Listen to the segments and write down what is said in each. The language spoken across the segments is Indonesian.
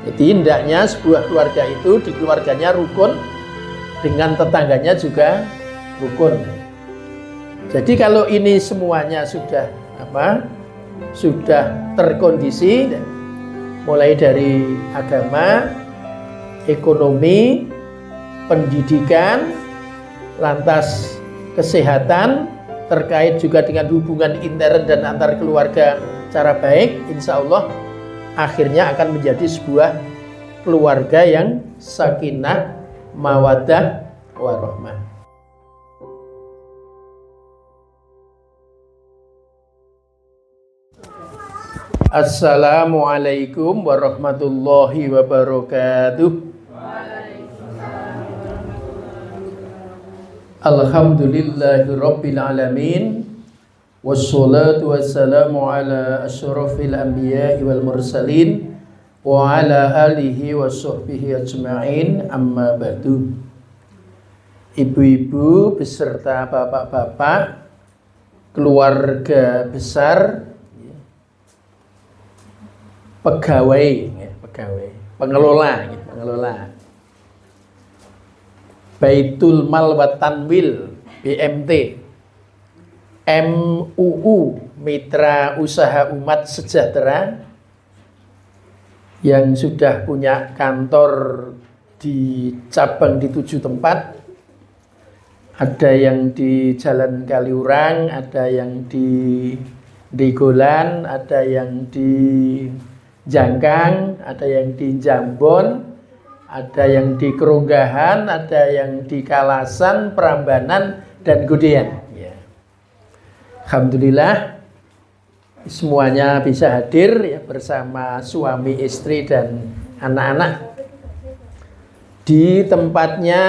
Jadi hendaknya sebuah keluarga itu di keluarganya rukun, dengan tetangganya juga rukun. Jadi kalau ini semuanya sudah terkondisi, mulai dari agama, ekonomi, pendidikan, lantas kesehatan, terkait juga dengan hubungan intern dan antar keluarga secara baik, insya Allah akhirnya akan menjadi sebuah keluarga yang sakinah, mawaddah, warahmah. Assalamualaikum warahmatullahi wabarakatuh. Alhamdulillahi rabbil alamin, wassalatu wassalamu ala asyrafil anbiya'i wal mursalin wa ala alihi wa sahbihi ajma'in, amma ba'du. Ibu-ibu beserta bapak-bapak, keluarga besar, pegawai, pengelola Baitul Mal wa Tanwil BMT, MUU Mitra Usaha Umat Sejahtera, yang sudah punya kantor di cabang di 7 tempat. Ada yang di Jalan Kaliurang, ada yang di Degolan, ada yang di Jangkang, ada yang di Jambon, ada yang di Keronggahan, ada yang di Kalasan, Prambanan, dan Godean. Ya. Alhamdulillah semuanya bisa hadir ya, bersama suami, istri, dan anak-anak di tempatnya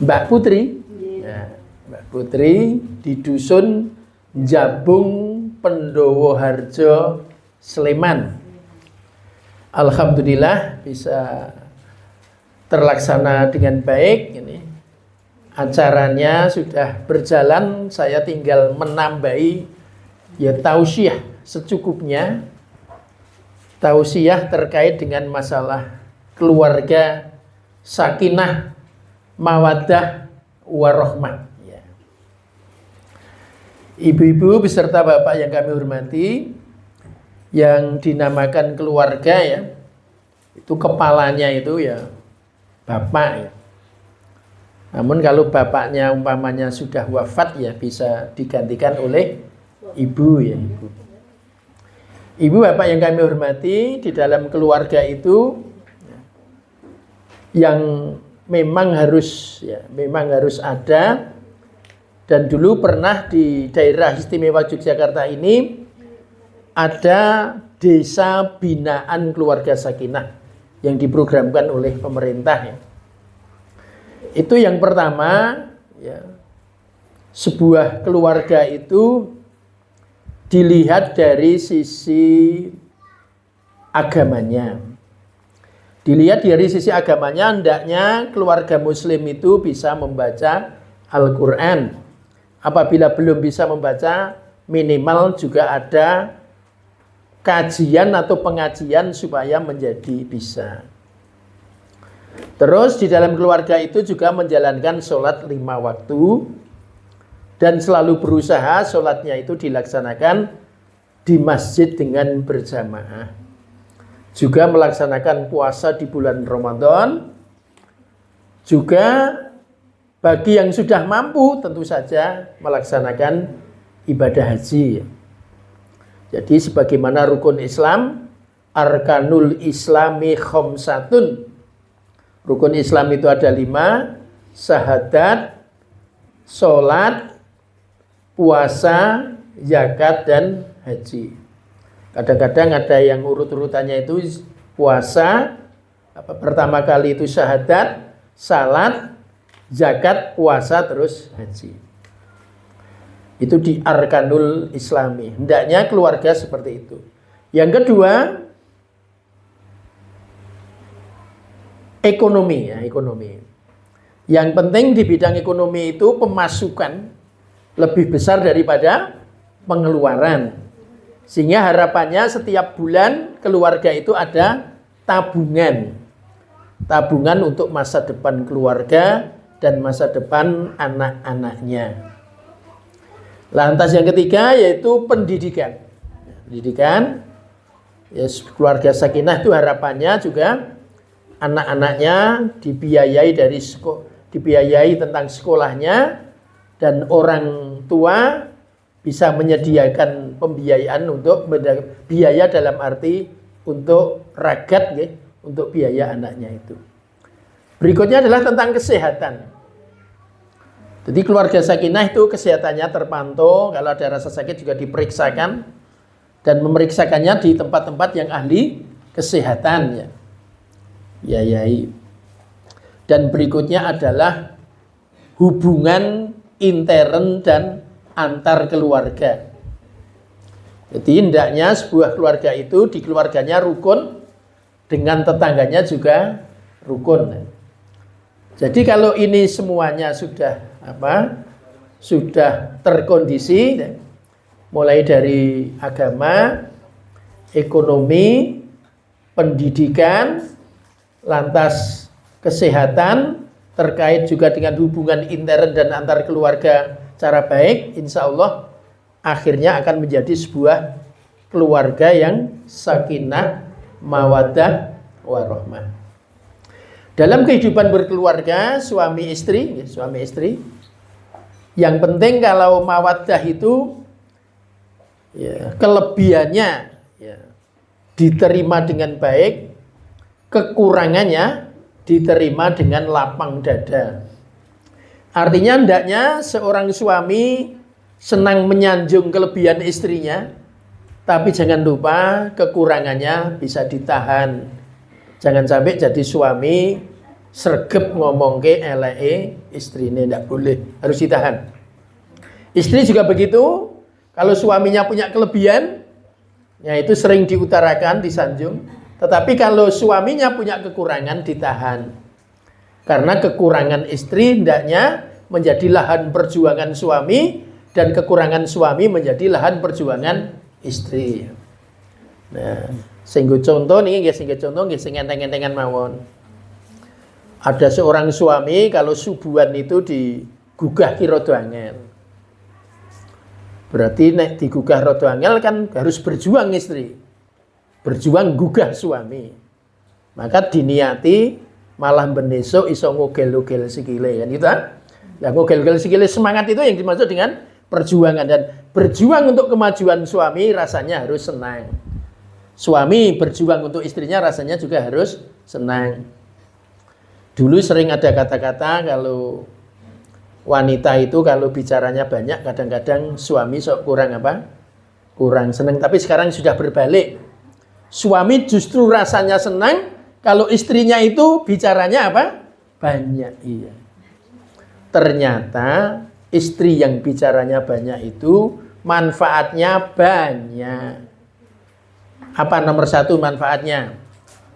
Mbak Putri. Ya, Mbak Putri di Dusun Jabung, Pendowoharjo, Sleman. Alhamdulillah bisa terlaksana dengan baik. Ini acaranya sudah berjalan, saya tinggal menambahi ya tausiah secukupnya. Tausiah terkait dengan masalah keluarga sakinah, mawaddah, warahmah. Ya. Ibu-ibu beserta bapak yang kami hormati, yang dinamakan keluarga ya, itu kepalanya itu ya bapak ya. Namun kalau bapaknya umpamanya sudah wafat ya bisa digantikan oleh ibu ya, ibu. Ibu bapak yang kami hormati, di dalam keluarga itu yang memang harus ada, dan dulu pernah di daerah istimewa Yogyakarta ini ada desa binaan keluarga sakinah yang diprogramkan oleh pemerintah ya. Itu yang pertama ya, sebuah keluarga itu dilihat dari sisi agamanya. Dilihat dari sisi agamanya, hendaknya keluarga muslim itu bisa membaca Al-Quran. Apabila belum bisa membaca, minimal juga ada kajian atau pengajian supaya menjadi bisa. Terus di dalam keluarga itu juga menjalankan sholat 5 waktu, dan selalu berusaha sholatnya itu dilaksanakan di masjid dengan berjamaah. Juga melaksanakan puasa di bulan Ramadan. Juga bagi yang sudah mampu tentu saja melaksanakan ibadah haji. Jadi sebagaimana rukun Islam, arkanul islami khamsatun. Rukun Islam itu ada 5, syahadat, sholat, puasa, zakat, dan haji. Kadang-kadang ada yang urut-urutannya itu puasa, pertama kali itu syahadat, salat, zakat, puasa, terus haji. Itu di arkanul islami. Hendaknya keluarga seperti itu. Yang kedua, ekonomi ya, ekonomi. Yang penting di bidang ekonomi itu pemasukan lebih besar daripada pengeluaran. Sehingga harapannya setiap bulan keluarga itu ada tabungan. Tabungan untuk masa depan keluarga dan masa depan anak-anaknya. Lantas yang ketiga yaitu pendidikan. Pendidikan, ya, keluarga sakinah itu harapannya juga anak-anaknya dibiayai tentang sekolahnya, dan orang tua bisa menyediakan pembiayaan untuk biaya dalam arti untuk ragat, ya, untuk biaya anaknya itu. Berikutnya adalah tentang kesehatan. Jadi keluarga sakinah itu kesehatannya terpantau, kalau ada rasa sakit juga diperiksakan, dan memeriksakannya di tempat-tempat yang ahli kesehatan, ya. Biayai. Dan berikutnya adalah hubungan intern dan antar keluarga. Jadi hendaknya sebuah keluarga itu di keluarganya rukun, dengan tetangganya juga rukun. Jadi kalau ini semuanya sudah terkondisi, mulai dari agama, ekonomi, pendidikan, lantas kesehatan, terkait juga dengan hubungan intern dan antar keluarga cara baik, insya Allah akhirnya akan menjadi sebuah keluarga yang sakinah, mawaddah, warahmah. Dalam kehidupan berkeluarga suami istri, yang penting kalau mawaddah itu, ya, kelebihannya, ya, diterima dengan baik, kekurangannya diterima dengan lapang dada. Artinya hendaknya seorang suami senang menyanjung kelebihan istrinya, tapi jangan lupa kekurangannya bisa ditahan. Jangan sampai jadi suami sregep ngomong ke eleke istrine, tidak boleh, harus ditahan. Istri juga begitu, kalau suaminya punya kelebihan, ya itu sering diutarakan, disanjung. Tetapi kalau suaminya punya kekurangan, ditahan. Karena kekurangan istri hendaknya menjadi lahan perjuangan suami, dan kekurangan suami menjadi lahan perjuangan istri. Nah, sehingga contoh nih, sing enteng-entengan mawon. Ada seorang suami kalau subuhan itu digugah ki rada angel. Berarti nek digugah rada angel kan harus berjuang istri. Berjuang gugah suami. Maka diniati malah besok iso ngogel-ogel sikile, kan gitu. Nah, ngogel-ogel sikile semangat itu yang dimaksud dengan perjuangan, dan berjuang untuk kemajuan suami rasanya harus senang. Suami berjuang untuk istrinya rasanya juga harus senang. Dulu sering ada kata-kata kalau wanita itu kalau bicaranya banyak kadang-kadang suami sok kurang senang, tapi sekarang sudah berbalik. Suami justru rasanya senang kalau istrinya itu bicaranya banyak. Iya. Ternyata istri yang bicaranya banyak itu manfaatnya banyak. Apa nomor satu manfaatnya?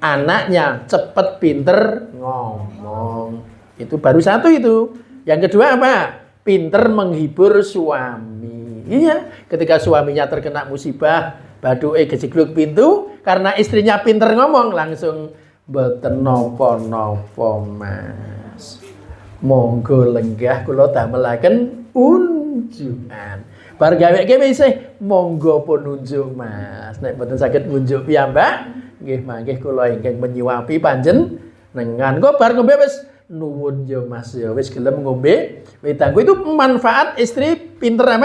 Anaknya cepat pinter ngomong. Itu baru satu itu. Yang kedua apa? Pinter menghibur suami. Iya, ketika suaminya terkena musibah, baduke gejegluk pintu, karena istrinya pinter ngomong, langsung mboten napa-napa Mas. Monggo lenggah kula damelaken unjukan. Bar gawe-gawe isih monggo pun unjuk Mas. Nek mboten saged unjuk piyambak, nggih mangke kula ingkang menyuapi panjenengan. Kok bar ngombe wis nuwun yo Mas yo wis gelem ngombe. Wedangku itu manfaat istri pinter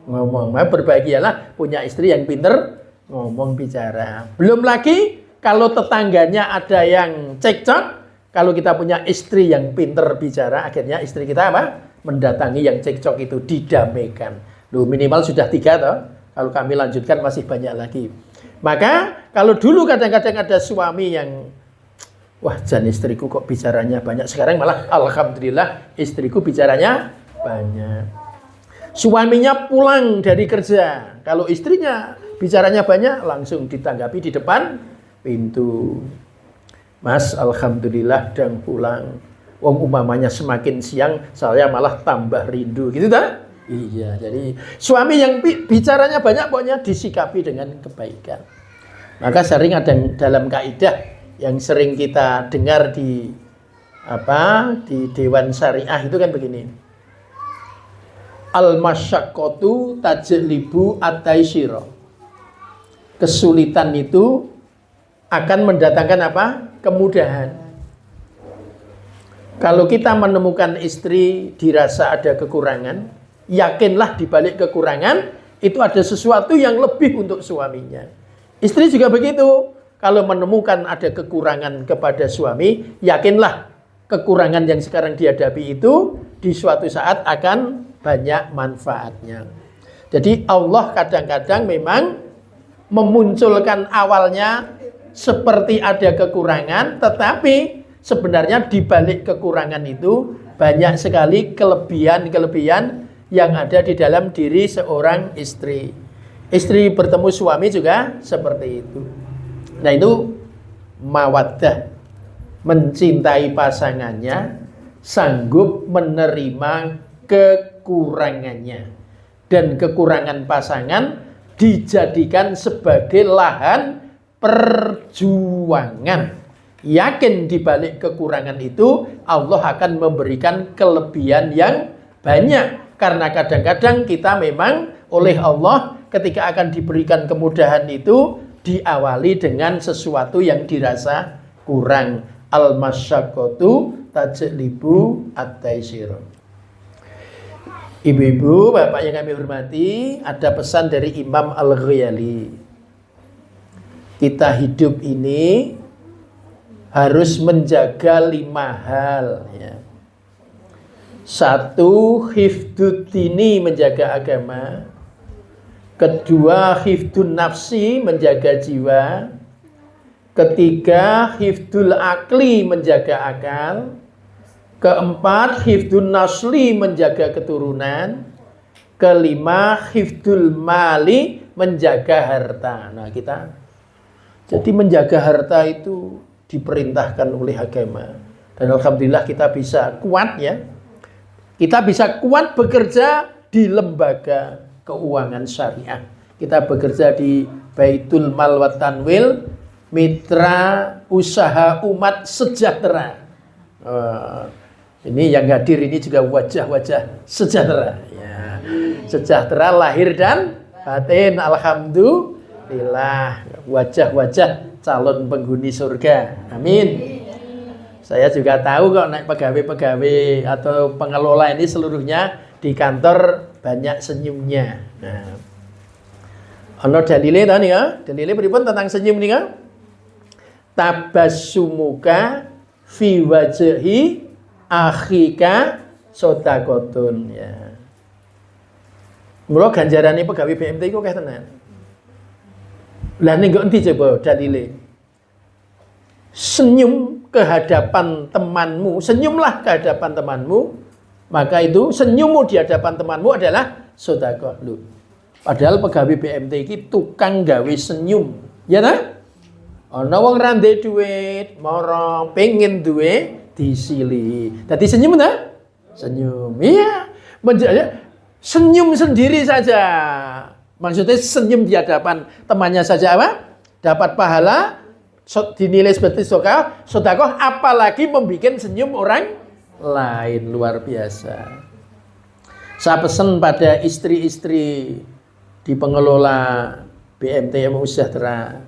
ngomong. Berbahagialah punya istri yang pinter ngomong bicara. Belum lagi kalau tetangganya ada yang cekcok, kalau kita punya istri yang pinter bicara, akhirnya istri kita mendatangi yang cekcok itu, didamaikan. Loh, minimal sudah 3 toh. Kalau kami lanjutkan masih banyak lagi. Maka kalau dulu kadang-kadang ada suami yang wah, jan istriku kok bicaranya banyak. Sekarang malah alhamdulillah istriku bicaranya banyak. Suaminya pulang dari kerja, kalau istrinya bicaranya banyak, langsung ditanggapi di depan pintu. Mas, alhamdulillah dang pulang. Wong umpamanya semakin siang, saya malah tambah rindu. Gitu tak? Iya, jadi suami yang bicaranya banyak pokoknya disikapi dengan kebaikan. Maka sering ada dalam kaidah yang sering kita dengar di Dewan Syariah itu kan begini. Al-masyaqqatu tajlibu at-taisyira. Kesulitan itu akan mendatangkan apa? Kemudahan. Kalau kita menemukan istri dirasa ada kekurangan, yakinlah di balik kekurangan itu ada sesuatu yang lebih untuk suaminya. Istri juga begitu. Kalau menemukan ada kekurangan kepada suami, yakinlah kekurangan yang sekarang dihadapi itu di suatu saat akan banyak manfaatnya. Jadi Allah kadang-kadang memang memunculkan awalnya seperti ada kekurangan, tetapi sebenarnya di balik kekurangan itu banyak sekali kelebihan-kelebihan yang ada di dalam diri seorang istri. Istri bertemu suami juga seperti itu. Nah itu mawaddah, mencintai pasangannya, sanggup menerima kekurangannya, dan kekurangan pasangan dijadikan sebagai lahan perjuangan. Yakin di balik kekurangan itu Allah akan memberikan kelebihan yang banyak. Karena kadang-kadang kita memang oleh Allah ketika akan diberikan kemudahan itu diawali dengan sesuatu yang dirasa kurang. Al-masyaqqatu tajlibu at-taisyira. Ibu-ibu, bapak yang kami hormati, ada pesan dari Imam Al-Ghazali. Kita hidup ini harus menjaga 5 hal ya. 1, hifdzuddini, menjaga agama. 2, hifdzun nafsi, menjaga jiwa. 3, hifdzul akli, menjaga akal. 4, hifdzun nasli, menjaga keturunan. 5, hifdzul mali, menjaga harta. Nah kita jadi menjaga harta itu diperintahkan oleh agama. Dan alhamdulillah kita bisa kuat ya. Kita bisa kuat bekerja di lembaga keuangan syariah. Kita bekerja di Baitul Mal wa Tanwil, mitra usaha umat sejahtera. Ini yang hadir ini juga wajah-wajah sejahtera ya. Sejahtera lahir dan batin, alhamdulillah. Wajah-wajah calon penghuni surga, amin. Saya juga tahu kok naik pegawai-pegawai atau pengelola ini seluruhnya di kantor banyak senyumnya. Nah, ono dalile ta nika? Dalile pripun tentang senyum nika? Tabassumuka fi wajhi akhika shadaqatun ya. Mula ganjarane pegawai BMT iku akeh tenan. Lah ning kok endi coba dalile? Senyum ke hadapan temanmu, senyumlah ke hadapan temanmu, maka itu senyummu di hadapan temanmu adalah sedekah. Lu. Padahal pegawai BMT iki tukang gawe senyum, ya ta? Ana wong ra ndek dhuwit, mara pengen duwe disili. Dadi senyum ta? Senyum. Iya. Senyum sendiri saja. Maksudnya senyum di hadapan temannya saja apa? Dapat pahala, dinilai seperti sedekah, apalagi membuat senyum orang lain, luar biasa. Saya pesan pada istri-istri di pengelola BMT MU Sejahtera,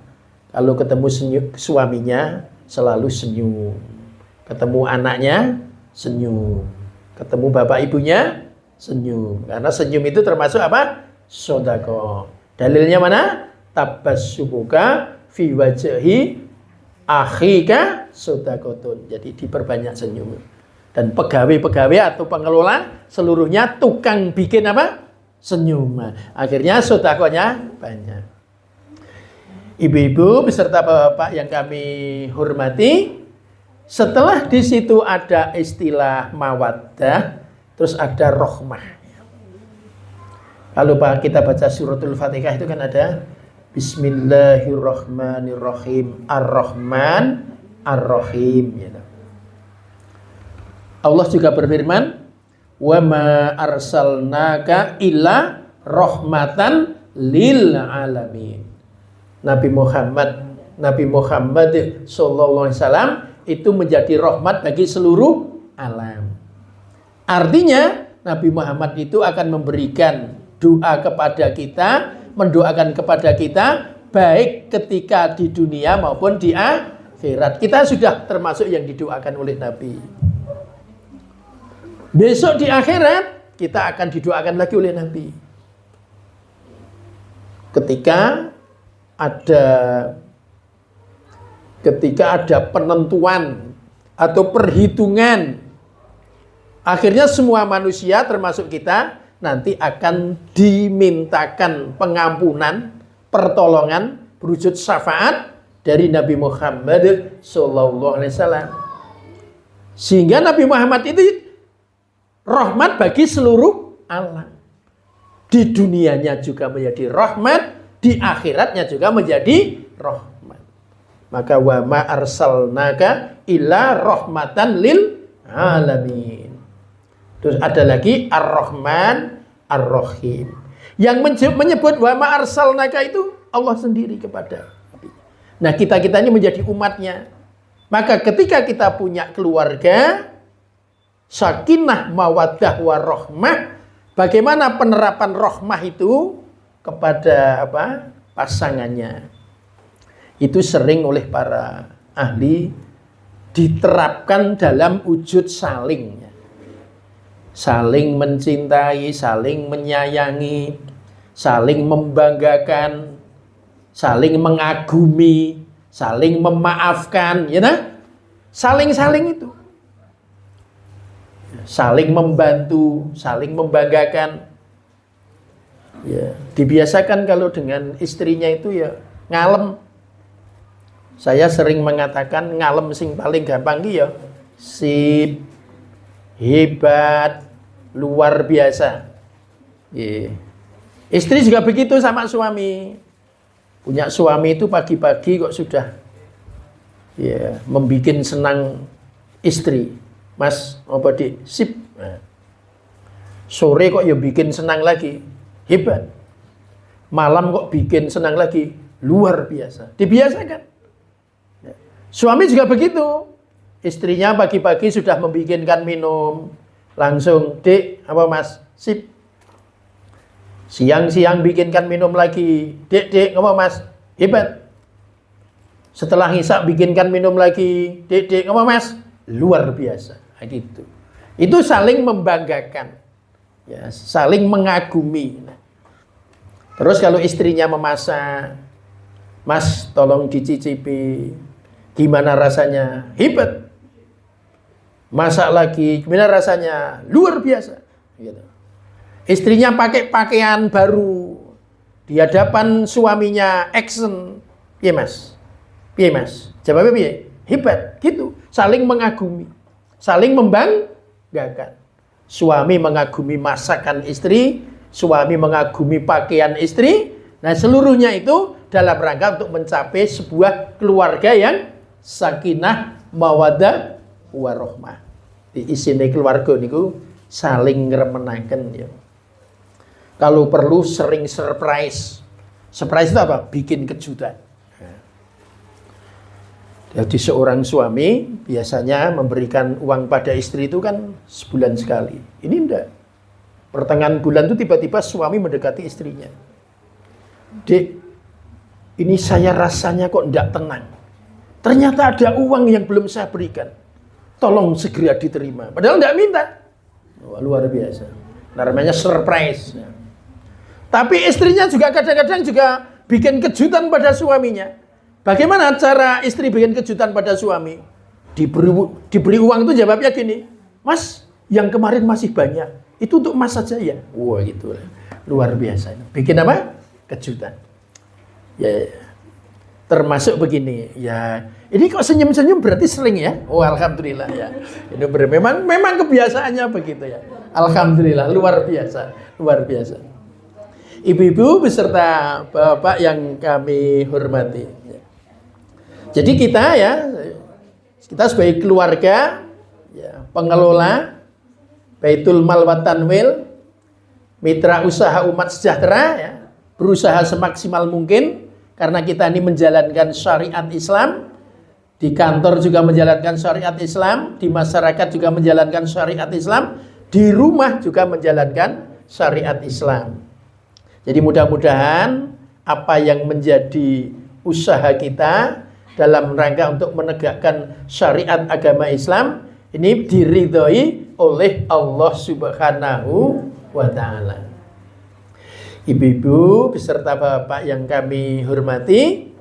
kalau ketemu suaminya selalu senyum, ketemu anaknya senyum, ketemu bapak ibunya senyum, karena senyum itu termasuk apa? Sedekah. Dalilnya mana? Tabassumuka fi wajhi akhika sedekatun. Jadi diperbanyak senyum. Dan pegawai-pegawai atau pengelola seluruhnya tukang bikin apa? Senyum. Akhirnya sedekahnya banyak. Ibu-ibu beserta bapak-bapak yang kami hormati, setelah di situ ada istilah mawaddah, terus ada rahmah. Kalau kita baca suratul Fatihah itu kan ada Bismillahirrahmanirrahim, Ar-Rahman, Ar-Rahim. Allah juga berfirman, wa ma arsalnaka illa rahmatan lil alamin. Nabi Muhammad sallallahu alaihi wasallam itu menjadi rahmat bagi seluruh alam. Artinya Nabi Muhammad itu akan memberikan doa kepada kita, mendoakan kepada kita baik ketika di dunia maupun di akhirat. Kita sudah termasuk yang didoakan oleh Nabi. Besok di akhirat kita akan didoakan lagi oleh Nabi. Ketika ada penentuan atau perhitungan, akhirnya semua manusia termasuk kita nanti akan dimintakan pengampunan, pertolongan, berwujud syafaat dari Nabi Muhammad sallallahu alaihi wasallam. Sehingga Nabi Muhammad itu rahmat bagi seluruh alam. Di dunianya juga menjadi rahmat, di akhiratnya juga menjadi rahmat. Maka wa ma arsalnaka illa rahmatan lil alamin. Terus ada lagi Ar-Rahman Ar-Rahim. Yang menyebut wa ma arsalnaka itu Allah sendiri kepada Nabi. Nah, kita ini menjadi umatnya. Maka ketika kita punya keluarga, sakinah mawaddah warahmah, bagaimana penerapan rahmah itu kepada pasangannya. Itu sering oleh para ahli diterapkan dalam wujud saling. Saling mencintai, saling menyayangi, saling membanggakan, saling mengagumi, saling memaafkan, ya nah? Saling-saling itu. Saling membantu, saling membanggakan. Ya, dibiasakan kalau dengan istrinya itu ya ngalem. Saya sering mengatakan ngalem sing paling gampang ki ya sip, hebat, luar biasa. Ya. Istri juga begitu sama suami. Punya suami itu pagi-pagi kok sudah ya membikin senang istri. Mas, apa di sip. Nah. Sore kok ya bikin senang lagi. Hebat. Malam kok bikin senang lagi. Luar biasa. Dibiasakan. Ya. Suami juga begitu. Istrinya pagi-pagi sudah membikinkan minum. Langsung, Dek, apa Mas? Sip. Siang-siang bikinkan minum lagi. Dek, apa Mas? Hebat. Setelah ngisak bikinkan minum lagi. Dek, apa Mas? Luar biasa. Gitu. Itu saling membanggakan, ya, saling mengagumi. Terus kalau istrinya memasak, Mas tolong dicicipi, gimana rasanya? Hebat. Masak lagi, gimana rasanya? Luar biasa. Gitu. Istrinya pakai pakaian baru, di hadapan suaminya action, piye Mas? Piye Mas? Jawabnya piye? Hebat. Gitu. Saling mengagumi. Saling membanggakan. Suami mengagumi masakan istri, suami mengagumi pakaian istri. Nah, seluruhnya itu dalam rangka untuk mencapai sebuah keluarga yang sakinah, mawaddah, warahmah. Di isine keluarga niku saling ngremenaken ya. Kalau perlu sering surprise. Surprise itu apa? Bikin kejutan. Jadi seorang suami biasanya memberikan uang pada istri itu kan sebulan sekali. Ini enggak. Pertengahan bulan itu tiba-tiba suami mendekati istrinya. Dek, ini saya rasanya kok enggak tenang. Ternyata ada uang yang belum saya berikan. Tolong segera diterima. Padahal enggak minta. Wah, luar biasa. Namanya surprise. Tapi istrinya juga kadang-kadang juga bikin kejutan pada suaminya. Bagaimana cara istri bikin kejutan pada suami? Diberi uang itu jawabnya gini, Mas, yang kemarin masih banyak. Itu untuk Mas saja ya? Wah gitu. Luar biasa. Bikin apa? Kejutan. Ya, termasuk begini. Ya, ini kok senyum-senyum berarti sering ya? Oh, alhamdulillah ya. Ini memang kebiasaannya begitu ya. Alhamdulillah, luar biasa. Luar biasa. Ibu-ibu beserta bapak yang kami hormati. Jadi kita sebagai keluarga, ya, pengelola, Baitul Mal wa Tanwil, mitra usaha umat sejahtera ya, berusaha semaksimal mungkin karena kita ini menjalankan syariat Islam, di kantor juga menjalankan syariat Islam, di masyarakat juga menjalankan syariat Islam, di rumah juga menjalankan syariat Islam. Jadi mudah-mudahan apa yang menjadi usaha kita dalam rangka untuk menegakkan syariat agama Islam ini diridhoi oleh Allah Subhanahu wa ta'ala. Ibu-ibu beserta bapak yang kami hormati,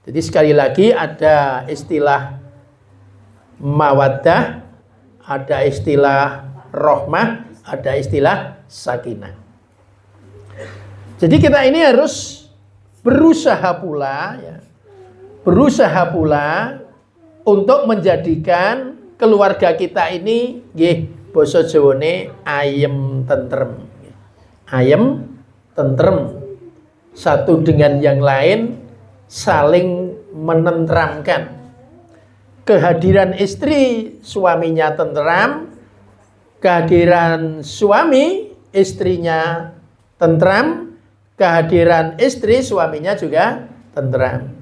jadi sekali lagi ada istilah mawaddah, ada istilah rahmah, ada istilah sakinah. Jadi kita ini harus berusaha pula untuk menjadikan keluarga kita ini nggih basa Jawane ayem tentrem. Ayem tentrem, satu dengan yang lain saling menenteramkan. Kehadiran istri suaminya tentram, kehadiran suami istrinya tentram, kehadiran istri suaminya juga tentram.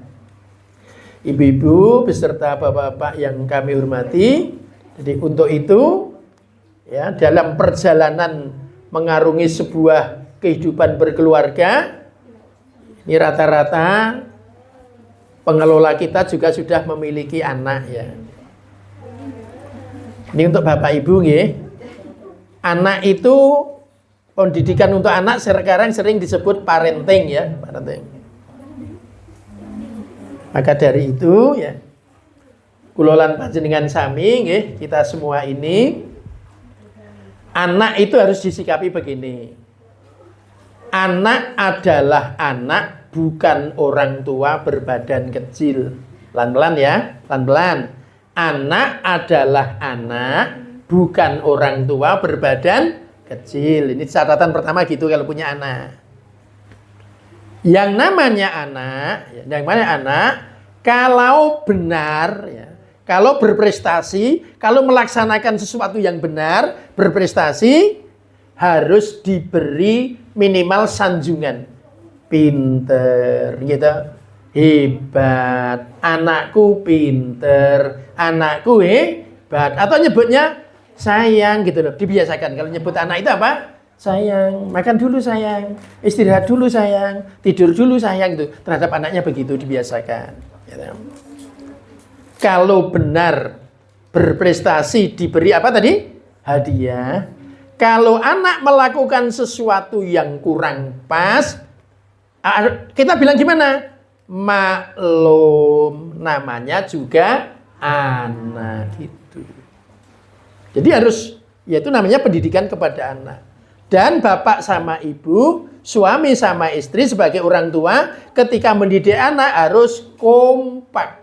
Ibu-ibu beserta bapak-bapak yang kami hormati, jadi untuk itu ya dalam perjalanan mengarungi sebuah kehidupan berkeluarga, ini rata-rata pengelola kita juga sudah memiliki anak ya. Ini untuk bapak ibu nggih. Anak itu, pendidikan untuk anak sekarang sering disebut parenting ya, parenting. Maka dari itu ya, kulolan panjenengan sami nggih, kita semua ini anak itu harus disikapi begini. Anak adalah anak, bukan orang tua berbadan kecil. Pelan-pelan ya, pelan-pelan. Anak adalah anak, bukan orang tua berbadan kecil. Ini catatan pertama gitu kalau punya anak. Yang namanya anak, kalau benar, ya, kalau berprestasi, kalau melaksanakan sesuatu yang benar, berprestasi, harus diberi minimal sanjungan. Pinter, gitu. Hebat, anakku pinter, anakku hebat. Atau nyebutnya sayang gitu loh, dibiasakan. Kalau nyebut anak itu apa? Sayang, makan dulu sayang, istirahat dulu sayang, tidur dulu sayang, gitu. Terhadap anaknya begitu dibiasakan. Gitu. Kalau benar berprestasi diberi apa tadi? Hadiah. Kalau anak melakukan sesuatu yang kurang pas, kita bilang gimana? Maklum, namanya juga anak gitu. Jadi harus, yaitu namanya pendidikan kepada anak. Dan bapak sama ibu, suami sama istri sebagai orang tua, ketika mendidik anak harus kompak.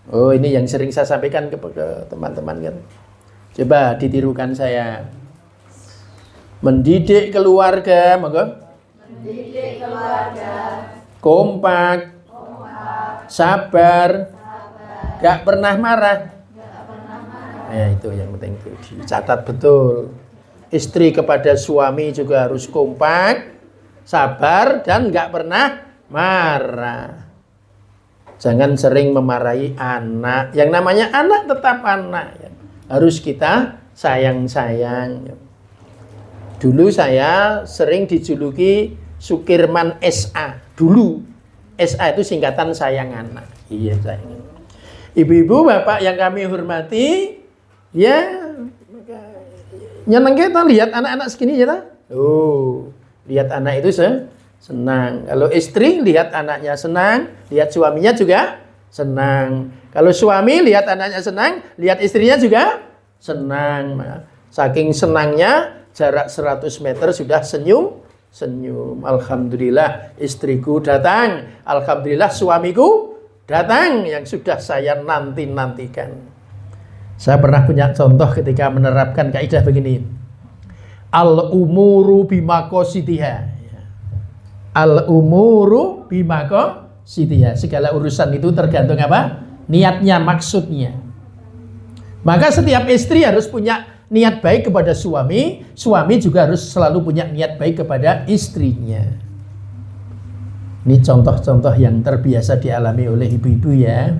Oh, ini yang sering saya sampaikan ke teman-teman kan. Coba ditirukan saya. Mendidik keluarga, monggo. Mendidik keluarga. Kompak. Sabar. Gak pernah marah. Ya, itu yang penting itu dicatat betul. Istri kepada suami juga harus kompak, sabar, dan gak pernah marah. Jangan sering memarahi anak. Yang namanya anak tetap anak. Harus kita sayang-sayang. Dulu saya sering dijuluki Sukirman SA. Dulu SA itu singkatan sayang anak. Iya, sayang. Ibu-ibu, bapak yang kami hormati, ya nyeneng kita lihat anak-anak segini ya. Oh, lihat anak itu senang. Kalau istri lihat anaknya senang, lihat suaminya juga senang. Kalau suami lihat anaknya senang, lihat istrinya juga senang. Saking senangnya jarak 100 meter sudah senyum. Alhamdulillah istriku datang. Alhamdulillah suamiku datang yang sudah saya nanti-nantikan. Saya pernah punya contoh ketika menerapkan kaidah begini. Al-umuru bimaqasitiha. Al-umuru bimaqasitiha. Segala urusan itu tergantung apa? Niatnya, maksudnya. Maka setiap istri harus punya niat baik kepada suami, suami juga harus selalu punya niat baik kepada istrinya. Ini contoh-contoh yang terbiasa dialami oleh ibu-ibu ya.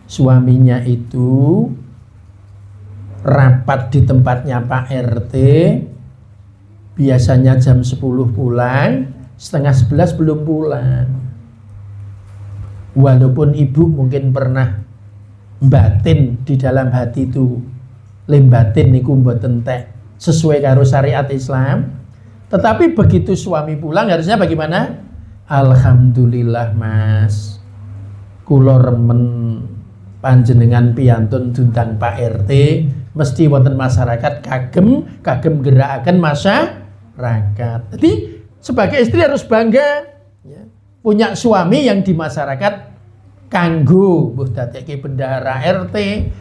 Suaminya itu rapat di tempatnya Pak RT, biasanya jam 10 pulang, setengah 11 belum pulang. Walaupun ibu mungkin pernah batin di dalam hati itu, lembatin niku mboten entek sesuai karo syariat Islam, tetapi begitu suami pulang harusnya bagaimana? Alhamdulillah Mas, kula remen panjenengan piyantun dundang Pak RT, mesti wonten masyarakat kagem gerakaken masyarakat. Jadi sebagai istri harus bangga ya, punya suami yang di masyarakat kanggo, mbuh dadekke bendahara RT,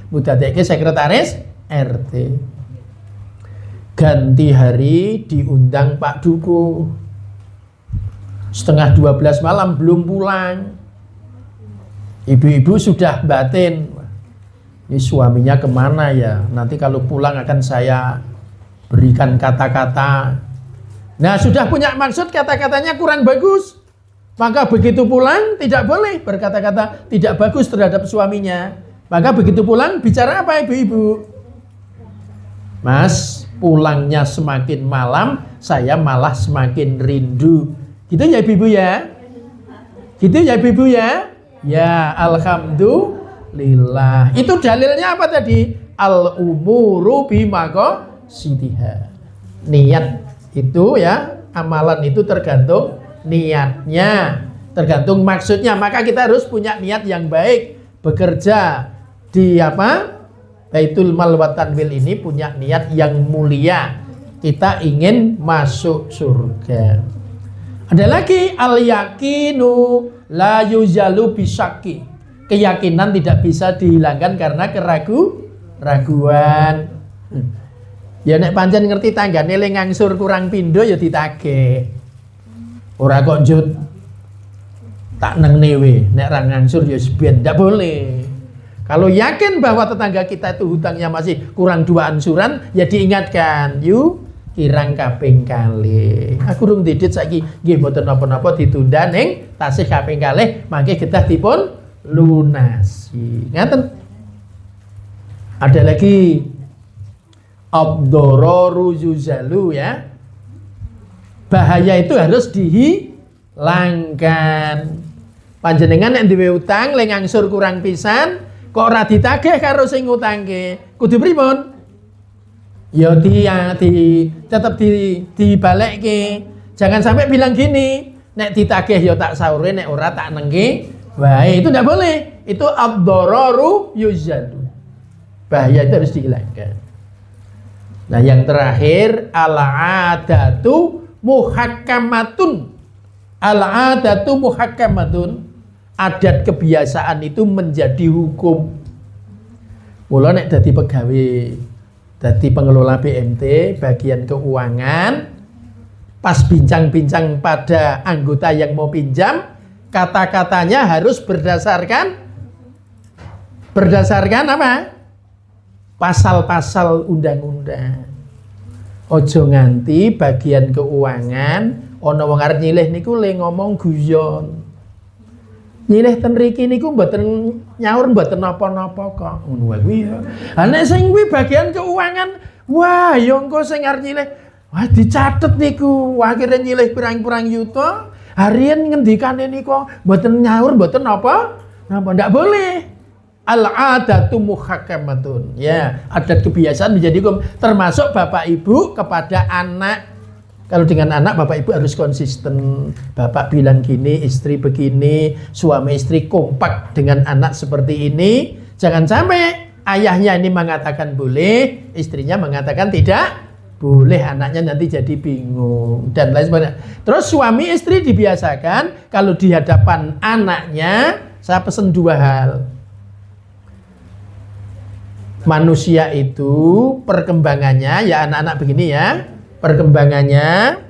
mbuh dadekke sekretaris RT. Ganti hari diundang Pak Duku, setengah 12 malam belum pulang. Ibu-ibu sudah batin, ini suaminya kemana ya, nanti kalau pulang akan saya berikan kata-kata. Nah sudah punya maksud kata-katanya kurang bagus, maka begitu pulang tidak boleh berkata-kata tidak bagus terhadap suaminya. Maka begitu pulang bicara apa ibu-ibu? Mas, pulangnya semakin malam, saya malah semakin rindu. Gitu ya ibu-ibu ya? Gitu ya ibu-ibu ya? Ya, alhamdulillah. Itu dalilnya apa tadi? Al-umuru bimaqasidiha. Niat itu ya, amalan itu tergantung niatnya, tergantung maksudnya. Maka kita harus punya niat yang baik. Bekerja di apa? Baitul Mal wa Tanwil ini punya niat yang mulia. Kita ingin masuk surga. Ada lagi al-yakinu la yuzalu bisyaki. Keyakinan tidak bisa dihilangkan karena keraguan. Ya nek pancen ngerti tanggane le ngangsur kurang pindho ya ditagih. Ora kok njut tak neng newe, nek ra ngangsur ya ben, ndak boleh. Kalau yakin bahwa tetangga kita itu hutangnya masih kurang 2 ansuran, ya diingatkan, yuk kirang kaping kalih. Aku rung didit saiki nggih mboten napa-napa ditunda ning tasih kaping kalih mangke kedah dipun lunasi. Ngaten. Ada lagi ad-dararu yuzalu ya. Bahaya itu harus dihilangkan. Panjenengan nek duwe utang le ngangsur kurang pisan kok ora ditagih karo sing ngutangke. Kudu pripun? Ya tetap dibalekke. Jangan sampai bilang gini, nek ditagih ya tak sahure, nek ora tak nengke. Wah, itu tidak boleh. Itu ad-dararu yuzalu. Bahaya itu harus dihilangkan. Nah, yang terakhir al-adatu muhakkamatun. Al-adatu muhakkamatun. Adat kebiasaan itu menjadi hukum. Mula nek dadi pegawai, dadi pengelola BMT bagian keuangan, pas bincang-bincang pada anggota yang mau pinjam, kata-katanya harus berdasarkan apa? Pasal-pasal undang-undang. Ojo nganti bagian keuangan ana wong arep nyilih niku le ngomong guyon. Nyilih ten riki niku mboten nyaur mboten napa-napa kok. Ngono kuwi ya. Ha nek sing kuwi bagian keuangan, wah ya engko sing arep nyilih, wah dicatet niku, akhire nyilih pirang-pirang yuta, harian ngendikane niku mboten nyaur mboten napa ndak boleh. Al-adatu muhakkamatun. Ya, adat kebiasaan menjadi hukum, termasuk bapak ibu kepada anak. Kalau dengan anak, bapak ibu harus konsisten. Bapak bilang gini, istri begini, suami istri kompak dengan anak seperti ini. Jangan sampai ayahnya ini mengatakan boleh, istrinya mengatakan tidak boleh, anaknya nanti jadi bingung dan lain sebagainya. Terus suami istri dibiasakan kalau di hadapan anaknya, saya pesen 2 hal. Manusia itu perkembangannya, ya anak-anak begini ya, perkembangannya,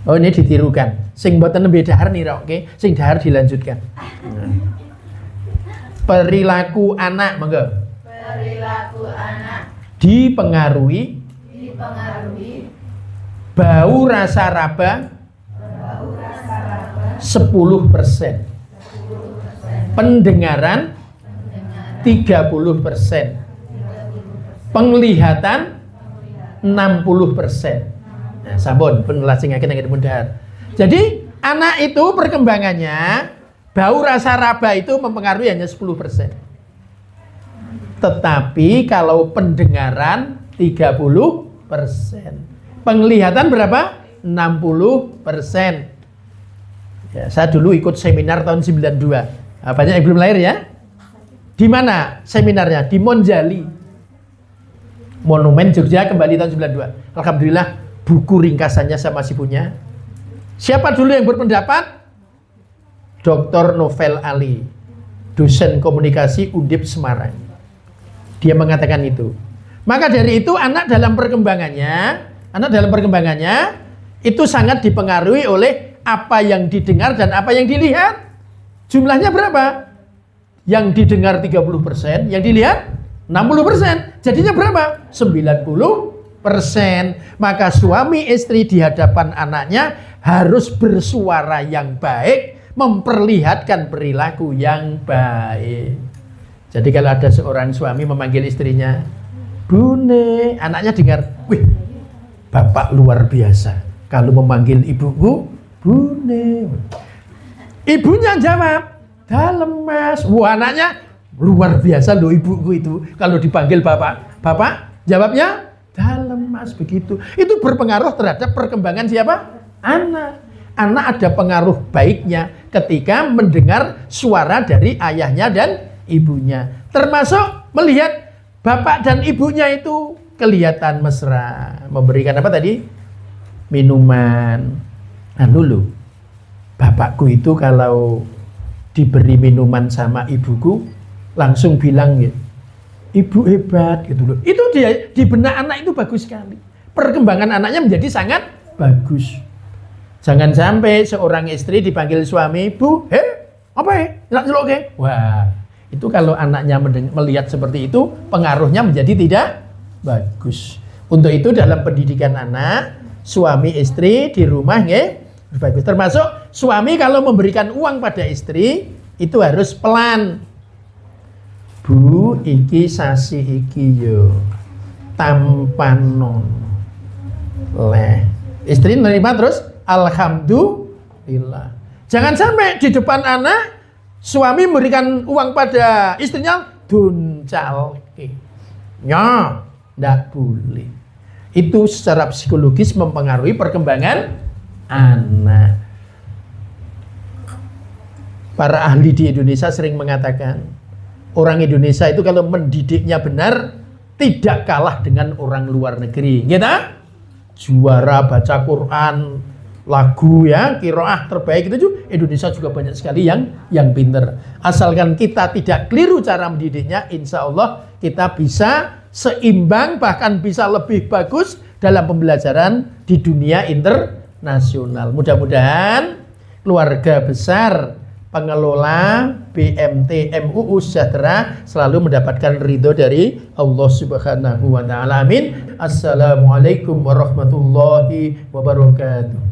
oh ini ditirukan, sing mboten nembe dahar nirokke, sing dahar dilanjutkan. Perilaku anak, monggo. perilaku anak dipengaruhi bau rasa raba 10%, pendengaran 30%, penglihatan 60%. Nah, sampun penjelasan ngene mudah. Jadi anak itu perkembangannya bau rasa raba itu mempengaruhi hanya 10%. Tetapi kalau pendengaran 30%, penglihatan berapa? 60%. Ya, saya dulu ikut seminar tahun 92. Nah, banyak yang belum lahir ya. Di mana seminarnya? Di Monjali, Monumen Jogja, kembali tahun 92. Alhamdulillah buku ringkasannya saya masih punya. Siapa dulu yang berpendapat? Dr. Novel Ali, dosen komunikasi Undip Semarang. Dia mengatakan itu. Maka dari itu anak dalam perkembangannya itu sangat dipengaruhi oleh apa yang didengar dan apa yang dilihat. Jumlahnya berapa? Yang didengar 30%, yang dilihat 60%. Jadinya berapa? 90%. Maka suami istri di hadapan anaknya harus bersuara yang baik, memperlihatkan perilaku yang baik. Jadi kalau ada seorang suami memanggil istrinya, Bune, anaknya dengar, wih, bapak luar biasa. Kalau memanggil ibuku, Bune. Ibunya jawab, dalem mas. Wah, anaknya luar biasa loh ibuku itu. Kalau dipanggil bapak, bapak jawabnya dalem mas, begitu. Itu berpengaruh terhadap perkembangan siapa? Anak. Anak ada pengaruh baiknya ketika mendengar suara dari ayahnya dan ibunya. Termasuk melihat bapak dan ibunya itu kelihatan mesra. Memberikan apa tadi? Minuman. Nah dulu, bapakku itu kalau diberi minuman sama ibuku, langsung bilang gitu, ibu hebat gitu loh. Itu dia, di benak anak itu bagus sekali. Perkembangan anaknya menjadi sangat bagus. Jangan sampai seorang istri dipanggil suami, Bu, apa ya? Celok ke? Wah, itu kalau anaknya melihat seperti itu, pengaruhnya menjadi tidak bagus. Untuk itu dalam pendidikan anak, suami istri di rumah bagus. Termasuk suami kalau memberikan uang pada istri, itu harus pelan. Bu, iki sasi iki yo tampanon leh. Istri menerima terus alhamdulillah. Jangan sampai di depan anak suami memberikan uang pada istrinya duncalke. Ya, ndak boleh. Itu secara psikologis mempengaruhi perkembangan anak. Para ahli di Indonesia sering mengatakan, orang Indonesia itu kalau mendidiknya benar tidak kalah dengan orang luar negeri. Gitu? Juara baca Quran, lagu ya, qiraah terbaik itu Indonesia juga banyak sekali yang pinter. Asalkan kita tidak keliru cara mendidiknya, insya Allah kita bisa seimbang, bahkan bisa lebih bagus dalam pembelajaran di dunia internasional. Mudah-mudahan keluarga besar pengelola BMT MUU Sejahtera selalu mendapatkan ridho dari Allah Subhanahu wa taala. Amin. Assalamualaikum warahmatullahi wabarakatuh.